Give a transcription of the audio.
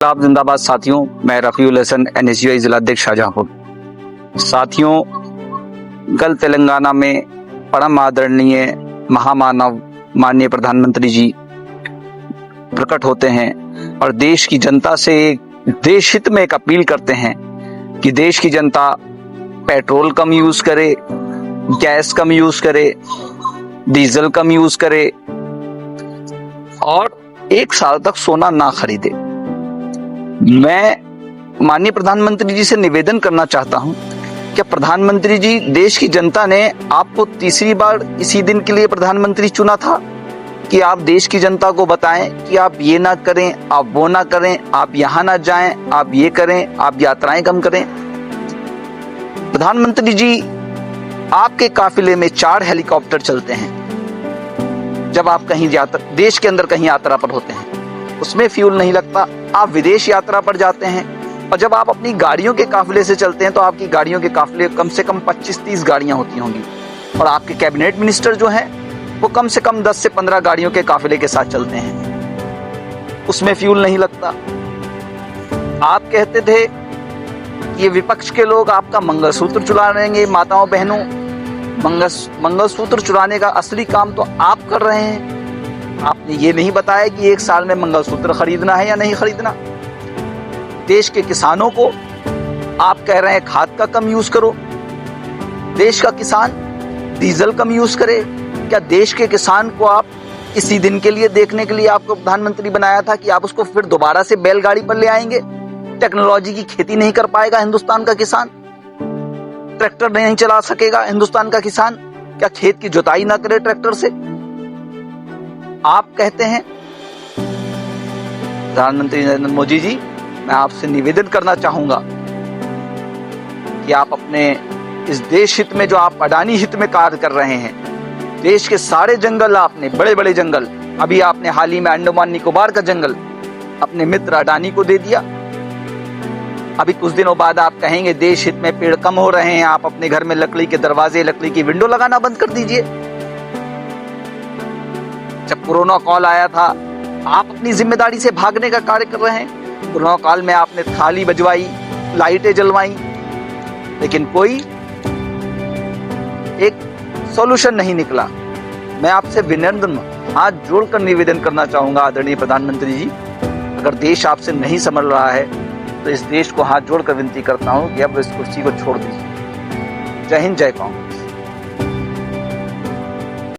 आप जिंदाबाद साथियों, मैं रफीउल हसन NSUI जिलाध्यक्ष शाहजहांपुर। साथियों, कल तेलंगाना में परम आदरणीय महामानव माननीय प्रधानमंत्री जी प्रकट होते हैं और देश की जनता से देश हित में एक अपील करते हैं कि देश की जनता पेट्रोल कम यूज करे, गैस कम यूज करे, डीजल कम यूज करे और 1 साल तक सोना ना खरीदे। मैं माननीय प्रधानमंत्री जी से निवेदन करना चाहता हूं कि प्रधानमंत्री जी, देश की जनता ने आपको तीसरी बार इसी दिन के लिए प्रधानमंत्री चुना था कि आप देश की जनता को बताएं कि आप ये ना करें, आप वो ना करें, आप यहां ना जाएं, आप ये करें, आप यात्राएं कम करें। प्रधानमंत्री जी, आपके काफिले में 4 हेलीकॉप्टर चलते हैं। जब आप कहीं देश के अंदर कहीं यात्रा पर होते हैं, उसमें फ्यूल नहीं लगता। आप विदेश यात्रा पर जाते हैं और जब आप अपनी गाड़ियों के काफिले से चलते हैं तो आपकी गाड़ियों के काफिले कम से कम 25-30 गाड़ियां होती होंगी और आपके कैबिनेट मिनिस्टर जो हैं वो कम से कम 10 से 15 गाड़ियों के काफिले के साथ चलते हैं, उसमें फ्यूल नहीं लगता। आप कहते थे कि ये विपक्ष के लोग आपका मंगलसूत्र चुरा लेंगे। माताओं बहनों, मंगलसूत्र चुराने का असली काम तो आप कर रहे हैं। आपने ये नहीं बताया कि 1 साल में मंगलसूत्र खरीदना है या नहीं खरीदना। देश के किसानों को आप कह रहे हैं खाद का कम यूज करो। देश का किसान डीजल कम यूज करे। क्या देश के किसान को आप इसी दिन के लिए देखने के लिए आपको प्रधानमंत्री बनाया था कि आप उसको फिर दोबारा से बैलगाड़ी पर ले आएंगे? टेक्नोलॉजी की खेती नहीं कर पाएगा हिंदुस्तान का किसान? ट्रैक्टर नहीं चला सकेगा हिंदुस्तान का किसान? क्या खेत की जुताई ना करे ट्रैक्टर से? आप कहते हैं। प्रधानमंत्री नरेंद्र मोदी जी, मैं आपसे निवेदन करना चाहूंगा कि आप अपने इस देश हित में, जो आप अडानी हित में कार्य कर रहे हैं, देश के सारे जंगल, आपने बड़े बड़े जंगल, अभी आपने हाल ही में अंडमान निकोबार का जंगल अपने मित्र अडानी को दे दिया। अभी कुछ दिनों बाद आप कहेंगे देश हित में पेड़ कम हो रहे हैं, आप अपने घर में लकड़ी के दरवाजे, लकड़ी की विंडो लगाना बंद कर दीजिए। जब कोरोना काल आया था, आप अपनी जिम्मेदारी से भागने का कार्य कर रहे हैं। कोरोना काल में आपने थाली बजवाई, लाइटें जलवाई, लेकिन कोई एक सॉल्यूशन नहीं निकला। मैं आपसे विनम्र हाथ जोड़कर निवेदन करना चाहूंगा, आदरणीय प्रधानमंत्री जी, अगर देश आपसे नहीं संभल रहा है तो इस देश को हाथ जोड़कर विनती करता हूं कि अब इस कुर्सी को छोड़ दीजिए। जय हिंद, जय पाऊं।